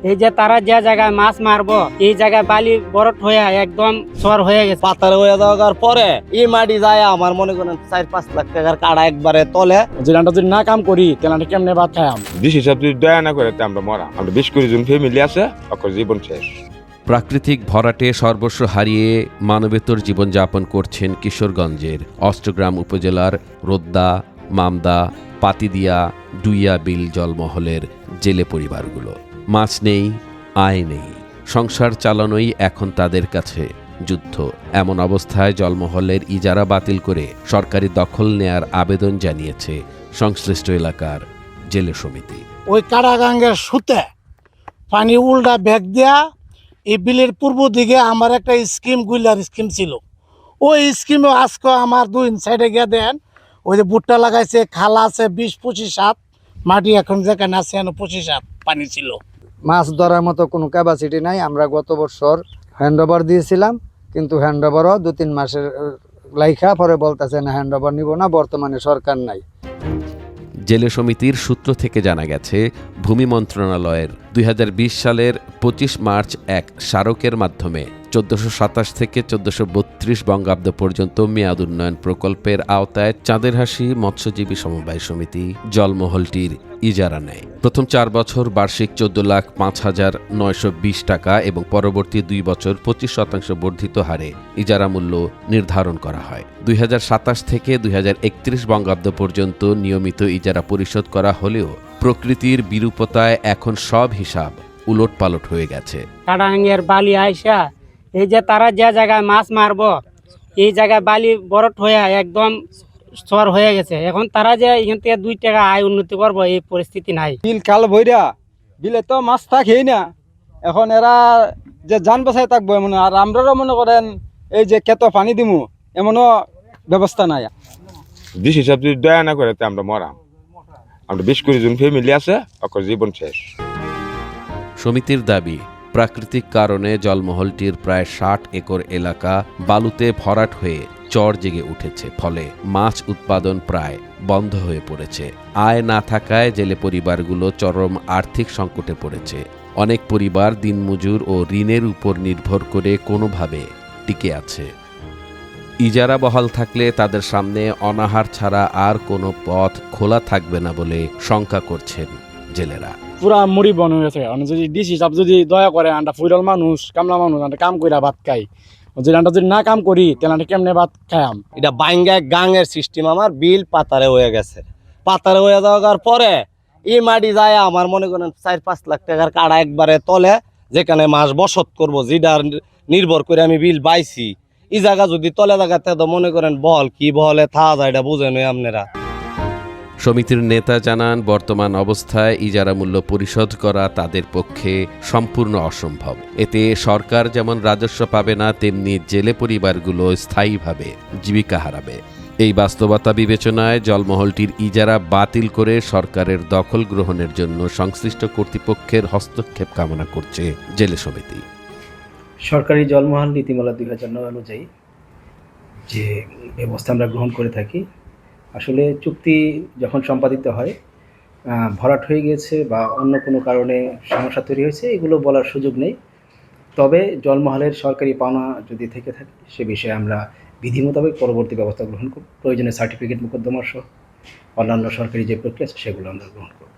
এই যে তারা যে জায়গায় মাছ মারবো এই জায়গায় বালি বরট হয়ে একদম সর হয়ে গেছে। পাতার হয়ে যাওয়ার পরে এই মাটি যায় আমার মনে করেন 4-5 লাখ টাকার কাড়া একবারে তলে। যেটা যদি না কাম করি তাহলে কেমনে ভাত খাই? বিশ হিসাব যদি দয়া না করে আমরা মরা। আমরা 20-20 জন ফ্যামিলি আছে, ওর জীবন শেষ। প্রাকৃতিক ভরাটে সর্বস্ব হারিয়ে মানবেতর জীবনযাপন করছেন কিশোরগঞ্জের অষ্টগ্রাম উপজেলার রোদ্দা, মামদা, পাতিদিয়া, ডুইয়া বিল জলমহলের জেলে পরিবারগুলো। মাছ নেই, আয় নেই, সংসার চালানোই এখন তাদের কাছে যুদ্ধ। এমন অবস্থায় জলমহলের ইজারা বাতিল করে সরকারি দখল নেয়ার আবেদন জানিয়েছে সংশ্লিষ্ট এলাকার জেলে সমিতি। ওই কারাগাঙ্গের সুতে পানি উল্টা ব্যাগ দেয়া এই বিলের পূর্ব দিকে আমার একটা স্কিম গুইলার স্কিম ছিল। ওই স্কিমে আজকে আমার 2 সাইডে গিয়ে দেন ওই যে ভুট্টা লাগাইছে, খালা আছে 20-25 হাত, মাটি এখন যেখানে আছে 25 হাত পানি ছিল। মাছ ধরার মতো কোনো ক্যাপাসিটি নাই। আমরা গত বছর হ্যান্ডওভার দিয়েছিলাম, কিন্তু হ্যান্ডওভারও 2-3 মাসের লাইখা পরে বলতেছে না হ্যান্ডওভার নিব না, বর্তমানে সরকার নাই। জেলে সমিতির সূত্র থেকে জানা গেছে, ভূমি মন্ত্রণালয়ের 2020 সালের 25 মার্চ এক স্মারকের মাধ্যমে 1427 থেকে 1432 বঙ্গাব্দ পর্যন্ত মেয়াদ উন্নয়ন প্রকল্পের আওতায় চাঁদেরহাসি মৎস্যজীবী সমবায় সমিতি জলমহলটির ইজারা নেয়। প্রথম 4 বছর বার্ষিক 14,05,920 টাকা এবং পরবর্তী 2 বছর 25% বর্ধিত হারে ইজারা মূল্য নির্ধারণ করা হয়। 2027 থেকে 2031 বঙ্গাব্দ পর্যন্ত নিয়মিত ইজারা পরিশোধ করা হলেও প্রকৃতির বিরূপতায় এখন সব হিসাব উলটপালট হয়ে গেছে। কারাঙ্গের বালি আইসা এই যে তারা যে জায়গায় মাছ মারবো এই জায়গায় বালি বরট হয়ে একদম সর হয়ে গেছে। এখন তারা যে এখান থেকে 2 টাকা আয় উন্নতি করবো এই পরিস্থিতি নাই। বিল কাল ভইরা বিলে তো মাছ থাকেই না, এখন এরা যে যান বাসায় থাকবো এমন। আর আমরাও মনে করেন এই যে কেত পানি দিমু এমনও ব্যবস্থা নাই। বিশ হিসাব যদি দয়া না করে আমরা মরা। আমরা 20-20 জন ফ্যামিলি আছে, ওর জীবন শেষ। সমিতির দাবি, প্রাকৃতিক কারণে জলমহলটির প্রায় 60 একর এলাকা বালুতে ভরাট হয়ে চর জেগে উঠেছে, ফলে মাছ উৎপাদন প্রায় বন্ধ হয়ে পড়েছে। আয় না থাকায় জেলে পরিবারগুলো চরম আর্থিক সংকটে পড়েছে। অনেক পরিবার দিনমজুর ও ঋণের উপর নির্ভর করে কোনোভাবে টিকে আছে। ইজারা বহাল থাকলে তাদের সামনে অনাহার ছাড়া আর কোনো পথ খোলা থাকবে না বলে শঙ্কা করছেন জেলেরা। পুরা মুড়ি বন হয়ে গেছে। যদি ডিসি সাহেব যদি দয়া করে, আমরা ফুইরল মানুষ, কামলা মানুষ, আমরা কাম কইরা ভাত খাই। যেটা যদি না কাম করি তাহলে কেমনে ভাত খাইম? এটা বাইঙ্গা গাঙের সিস্টেম। আমার বিল পাতারে হয়ে গেছে। পাতারে হয়ে যাওয়ার পরে এই মাটি যায় আমার মনে করেন 4-5 লাখ টাকার কাড়া একবারে তলে, যেখানে মাছ বসত করবো, যেটা নির্ভর করে আমি বিল বাইছি। এই জায়গা যদি তলে জায়গাতে তো মনে করেন বল কি বলে থাকা যায় এটা বুঝেন আপনারা। সমিতির নেতা জানান, বর্তমান অবস্থায় ইজারা মূল্য পরিশোধ করা তাদের পক্ষে সম্পূর্ণ অসম্ভব। এতে সরকার যেমন রাজস্ব পাবে না, তেমনি জেলে পরিবারগুলো স্থায়ীভাবে জীবিকা হারাবে। এই বাস্তবতা বিবেচনায় জলমহলটির ইজারা বাতিল করে সরকারের দখল গ্রহণের জন্য সংশ্লিষ্ট কর্তৃপক্ষের হস্তক্ষেপ কামনা করছে জেলে সমিতি। সরকারি জলমহল নীতিমালা 2009 অনুযায়ী যে ব্যবস্থা আমরা গ্রহণ করে থাকি, আসলে চুক্তি যখন সম্পাদিত হয়, ভরাট হয়ে গিয়েছে বা অন্য কোনো কারণে সমস্যা তৈরি হয়েছে, এগুলো বলার সুযোগ নেই। তবে জলমহলের সরকারি পাওনা যদি থেকে থাকে সে বিষয়ে আমরা বিধি মোতাবেক পরবর্তী ব্যবস্থা গ্রহণ করব। প্রয়োজনে সার্টিফিকেট মোকদ্দমা সহ অন্যান্য সরকারি যে প্রক্রিয়া আছে সেগুলো আমরা গ্রহণ করব।